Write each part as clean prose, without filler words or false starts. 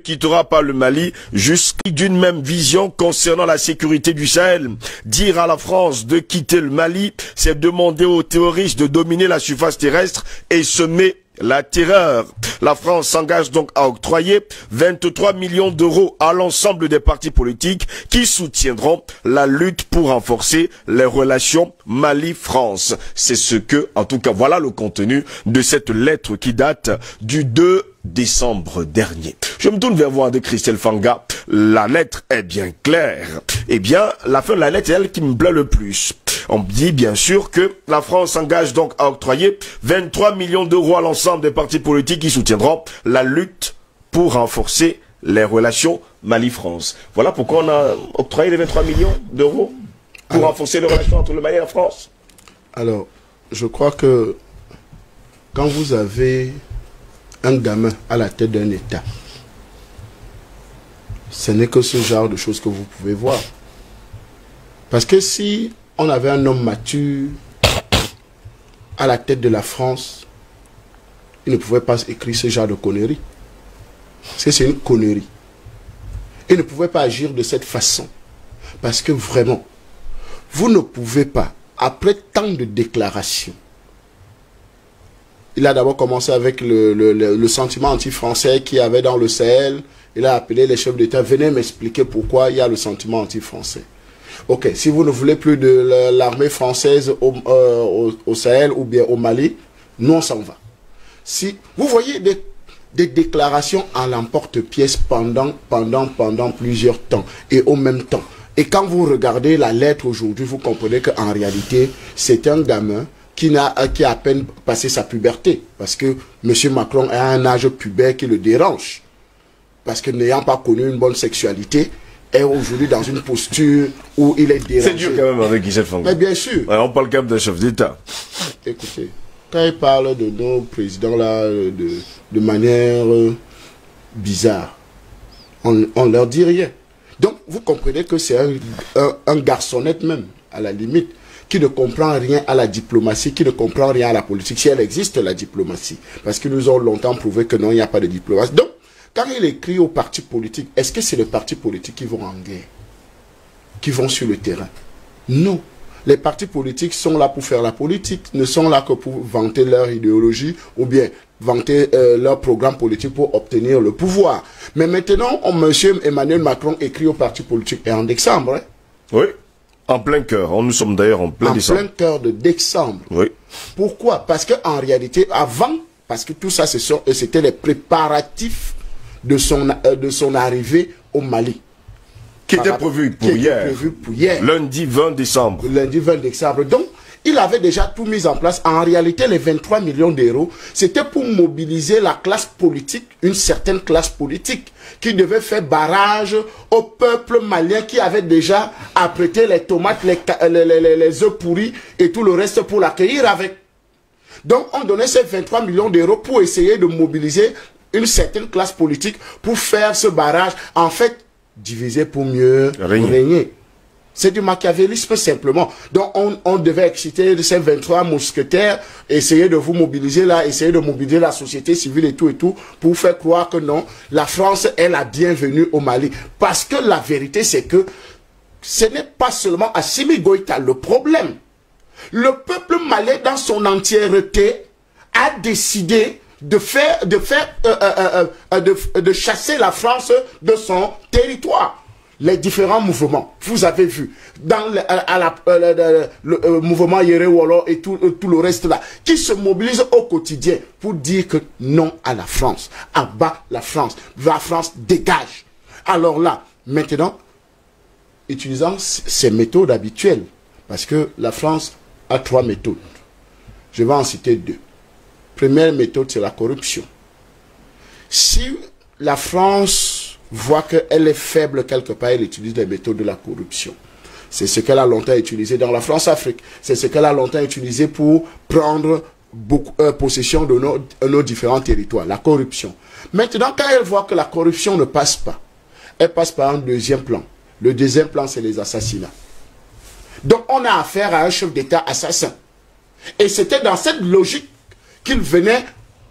quittera pas le Mali jusqu'à d'une même vision concernant la sécurité du Sahel. Dire à la France de quitter le Mali, c'est demander aux terroristes de dominer la surface terrestre et semer la terreur. La France s'engage donc à octroyer 23 millions d'euros à l'ensemble des partis politiques qui soutiendront la lutte pour renforcer les relations Mali-France. C'est ce que, en tout cas, voilà le contenu de cette lettre qui date du 2 décembre dernier. Je me tourne vers vous, de Christelle Fanga. La lettre est bien claire. Eh bien, la fin de la lettre est elle qui me plaît le plus. On dit bien sûr que la France s'engage donc à octroyer 23 millions d'euros à l'ensemble des partis politiques qui soutiendront la lutte pour renforcer les relations Mali-France. Voilà pourquoi on a octroyé les 23 millions d'euros pour renforcer les relations entre le Mali et la France. Alors, je crois que quand vous avez un gamin à la tête d'un État, ce n'est que ce genre de choses que vous pouvez voir. Parce que si on avait un homme mature à la tête de la France, il ne pouvait pas écrire ce genre de conneries. Parce que c'est une connerie. Il ne pouvait pas agir de cette façon. Parce que vraiment, vous ne pouvez pas, après tant de déclarations, il a d'abord commencé avec le sentiment anti-français qu'il y avait dans le Sahel. Il a appelé les chefs d'État, venez m'expliquer pourquoi il y a le sentiment anti-français. Ok, si vous ne voulez plus de l'armée française au Sahel ou bien au Mali, nous on s'en va. Si vous voyez des déclarations à l'emporte-pièce pendant plusieurs temps et au même temps. Et quand vous regardez la lettre aujourd'hui, vous comprenez qu'en réalité, c'est un gamin qui a à peine passé sa puberté. Parce que M. Macron a un âge pubère qui le dérange. Parce que n'ayant pas connu une bonne sexualité, est aujourd'hui dans une posture où il est dérangé. C'est dur quand même avec Christelle Fanga. Mais bien sûr. Ouais, on parle quand même d'un chef d'État. Écoutez, quand il parle de nos présidents là, de manière bizarre, on leur dit rien. Donc, vous comprenez que c'est un garçonnette même, à la limite, qui ne comprend rien à la diplomatie, qui ne comprend rien à la politique, si elle existe, la diplomatie. Parce que nous avons longtemps prouvé que non, il n'y a pas de diplomatie. Donc, quand il écrit aux partis politiques, est-ce que c'est les partis politiques qui vont en guerre, qui vont sur le terrain? Non. Les partis politiques sont là pour faire la politique, ne sont là que pour vanter leur idéologie ou bien vanter leur programme politique pour obtenir le pouvoir. Mais maintenant, M. Emmanuel Macron écrit aux partis politiques, et en décembre. Hein? Oui, en plein cœur. Nous sommes d'ailleurs en plein décembre. En plein cœur de décembre. Oui. Pourquoi? Parce qu'en réalité, avant, parce que tout ça, c'était les préparatifs de son arrivée au Mali. Qui était prévu pour hier. Lundi 20 décembre. Lundi 20 décembre. Donc, il avait déjà tout mis en place. En réalité, les 23 millions d'euros, c'était pour mobiliser la classe politique, une certaine classe politique, qui devait faire barrage au peuple malien qui avait déjà apprêté les tomates, les œufs pourris et tout le reste pour l'accueillir avec. Donc, on donnait ces 23 millions d'euros pour essayer de mobiliser une certaine classe politique pour faire ce barrage, en fait, diviser pour mieux régner. C'est du machiavélisme simplement. Donc on devait exciter ces 23 mousquetaires, essayer de vous mobiliser là, essayer de mobiliser la société civile et tout, pour faire croire que non, la France est la bienvenue au Mali. Parce que la vérité c'est que ce n'est pas seulement Assimi Goïta le problème. Le peuple malien dans son entièreté a décidé de chasser la France de son territoire. Les différents mouvements, vous avez vu, dans le mouvement Yerewolo et tout le reste là, qui se mobilisent au quotidien pour dire que non à la France, abat la France dégage. Alors là, maintenant, utilisant ces méthodes habituelles, parce que la France a 3 méthodes, je vais en citer 2. Première méthode, c'est la corruption. Si la France voit qu'elle est faible quelque part, elle utilise les méthodes de la corruption. C'est ce qu'elle a longtemps utilisé dans la France-Afrique. C'est ce qu'elle a longtemps utilisé pour prendre possession de nos différents territoires, la corruption. Maintenant, quand elle voit que la corruption ne passe pas, elle passe par un deuxième plan. Le deuxième plan, c'est les assassinats. Donc, on a affaire à un chef d'État assassin. Et c'était dans cette logique qu'il venait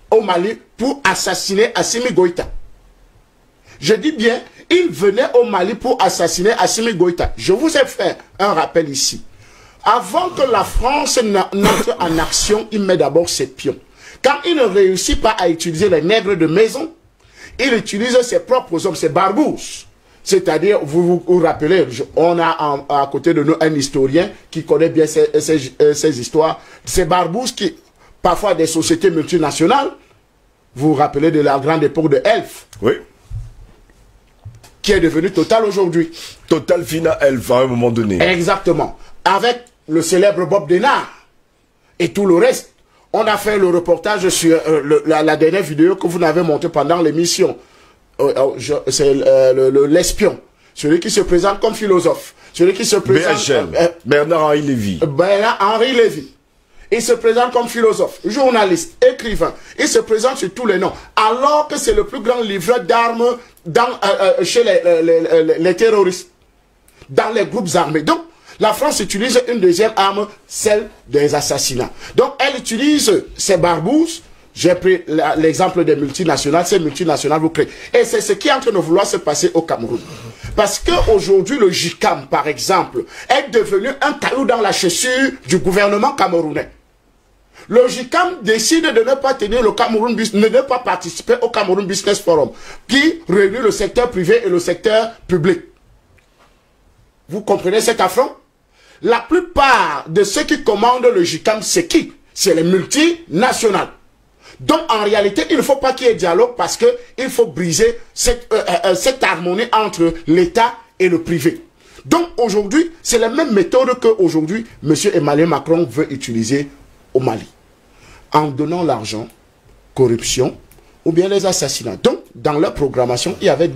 au Mali pour assassiner Assimi Goïta. Je dis bien, il venait au Mali pour assassiner Assimi Goïta. Je vous ai fait un rappel ici. Avant que la France n'entre en action, il met d'abord ses pions. Quand il ne réussit pas à utiliser les nègres de maison, il utilise ses propres hommes, ses barbouzes. C'est-à-dire, vous vous rappelez, on a à côté de nous un historien qui connaît bien ces histoires. Ces barbouzes qui, parfois des sociétés multinationales, vous vous rappelez de la grande époque de Elf. Oui. Qui est devenu Total aujourd'hui. Total Fina Elf à un moment donné. Exactement. Avec le célèbre Bob Denard et tout le reste. On a fait le reportage sur la dernière vidéo que vous n'avez montée pendant l'émission. C'est l'espion. Celui qui se présente comme philosophe. Celui qui se présente... Bernard-Henri Lévy. Bernard-Henri Lévy. Il se présente comme philosophe, journaliste, écrivain. Il se présente sur tous les noms. Alors que c'est le plus grand livreur d'armes chez les terroristes. Dans les groupes armés. Donc, la France utilise une deuxième arme, celle des assassinats. Donc, elle utilise ses barbouzes. J'ai pris l'exemple des multinationales. Ces multinationales vous créent. Et c'est ce qui est en train de vouloir se passer au Cameroun. Parce qu'aujourd'hui, le JICAM, par exemple, est devenu un caillou dans la chaussure du gouvernement camerounais. Le JICAM décide de ne pas tenir le Cameroun, de ne pas participer au Cameroun Business Forum, qui réunit le secteur privé et le secteur public. Vous comprenez cet affront? La plupart de ceux qui commandent le JICAM, c'est qui? C'est les multinationales. Donc, en réalité, il ne faut pas qu'il y ait dialogue parce qu'il faut briser cette harmonie entre l'État et le privé. Donc, aujourd'hui, c'est la même méthode qu'aujourd'hui, M. Emmanuel Macron veut utiliser au Mali. En donnant l'argent, corruption, ou bien les assassinats. Donc, dans leur programmation, il y avait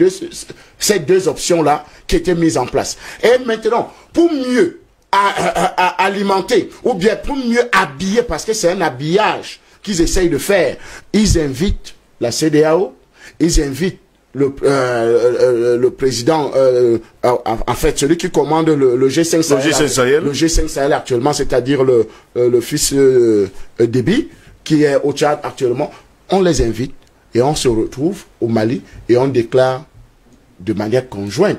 ces deux options-là qui étaient mises en place. Et maintenant, pour mieux alimenter, ou bien pour mieux habiller, parce que c'est un habillage qu'ils essayent de faire, ils invitent la CEDEAO, ils invitent le président, en fait, celui qui commande le G5 Sahel, le G5 Sahel actuellement, c'est-à-dire le fils Déby, qui est au Tchad actuellement. On les invite et on se retrouve au Mali et on déclare de manière conjointe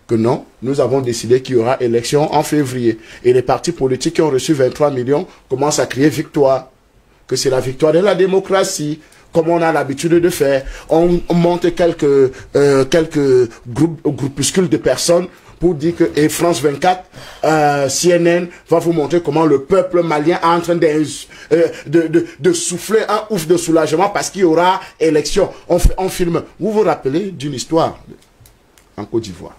que non, nous avons décidé qu'il y aura élection en février. Et les partis politiques qui ont reçu 23 millions commencent à crier victoire. Que c'est la victoire de la démocratie, comme on a l'habitude de faire. On monte quelques groupuscules de personnes pour dire que et France 24, CNN va vous montrer comment le peuple malien est en train de souffler un ouf de soulagement parce qu'il y aura élection. On filme. Vous vous rappelez d'une histoire en Côte d'Ivoire,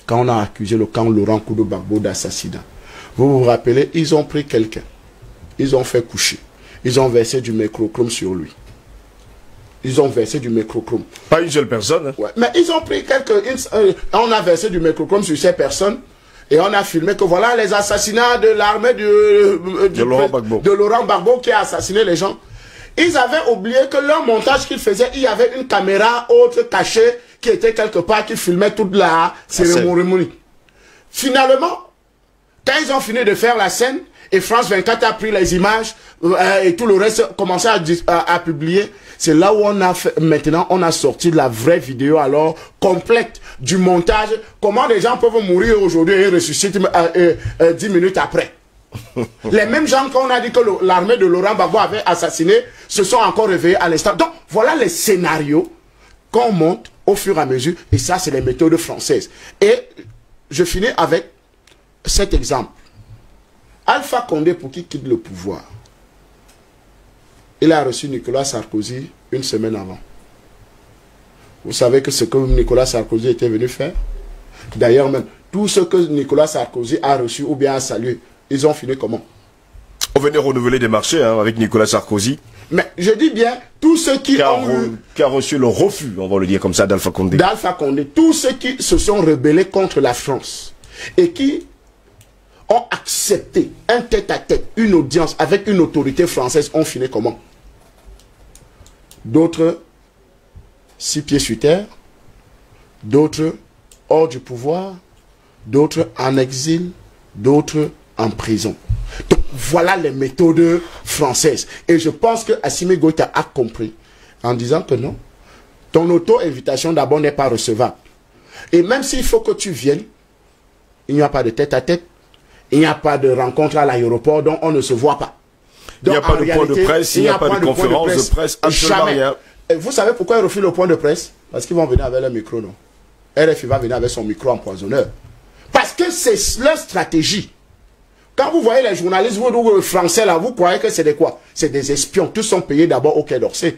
quand on a accusé le camp Laurent Gbagbo d'assassinat. Vous vous rappelez, ils ont pris quelqu'un. Ils ont fait coucher. Ils ont versé du mercurochrome sur lui. Ils ont versé du mercurochrome. Pas une seule personne. Hein. Ouais, mais ils ont pris on a versé du mercurochrome sur ces personnes. Et on a filmé que voilà les assassinats de l'armée de Laurent Gbagbo qui a assassiné les gens. Ils avaient oublié que leur montage qu'ils faisaient, il y avait une caméra autre cachée qui était quelque part, qui filmait toute la cérémonie. Finalement, quand ils ont fini de faire la scène, et France 24 a pris les images et tout le reste commençait à publier. C'est là où on a fait, maintenant on a sorti la vraie vidéo alors complète du montage. Comment les gens peuvent mourir aujourd'hui et ressusciter 10 minutes après. Les mêmes gens qu'on a dit que l'armée de Laurent Gbagbo avait assassiné se sont encore réveillés à l'instant. Donc voilà les scénarios qu'on monte au fur et à mesure. Et ça c'est les méthodes françaises. Et je finis avec cet exemple. Alpha Condé, pour qu'il quitte le pouvoir, il a reçu Nicolas Sarkozy une semaine avant. Vous savez que ce que Nicolas Sarkozy était venu faire, d'ailleurs même, tout ce que Nicolas Sarkozy a reçu ou bien a salué, ils ont fini comment? On venait renouveler des marchés hein, avec Nicolas Sarkozy. Mais je dis bien, tous ceux qui a reçu le refus, on va le dire comme ça, d'Alpha Condé. D'Alpha Condé, tous ceux qui se sont rebellés contre la France et qui ont accepté un tête-à-tête, une audience avec une autorité française, ont fini comment? D'autres 6 pieds sur terre, d'autres hors du pouvoir, d'autres en exil, d'autres en prison. Donc voilà les méthodes françaises. Et je pense que Assimi Goïta a compris en disant que non, Ton auto-invitation d'abord n'est pas recevable. Et même s'il faut que tu viennes, il n'y a pas de tête-à-tête, il n'y a pas de rencontre à l'aéroport, donc on ne se voit pas. Donc, il n'y a pas de point de presse, il n'y a pas de conférence de presse, absolument rien. Et vous savez pourquoi ils refusent le point de presse? Parce qu'ils vont venir avec leur micro, non? RFI va venir avec son micro empoisonneur. Parce que c'est leur stratégie. Quand vous voyez les journalistes, vous français là, vous croyez que c'est des quoi? C'est des espions. Tous sont payés d'abord au Quai d'Orsay.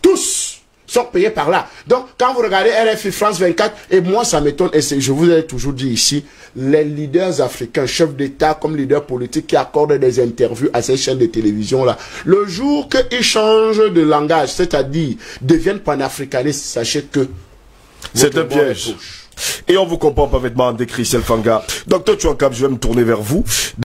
Tous sont payés par là. Donc, quand vous regardez RFI France 24, et moi ça m'étonne, et je vous ai toujours dit ici, les leaders africains, chefs d'État comme leaders politiques qui accordent des interviews à ces chaînes de télévision là, le jour qu'ils changent de langage, c'est-à-dire deviennent panafricanistes, sachez que c'est un piège. Et on vous comprend parfaitement, André Christelle Fanga. Docteur Chouankab, je vais me tourner vers vous.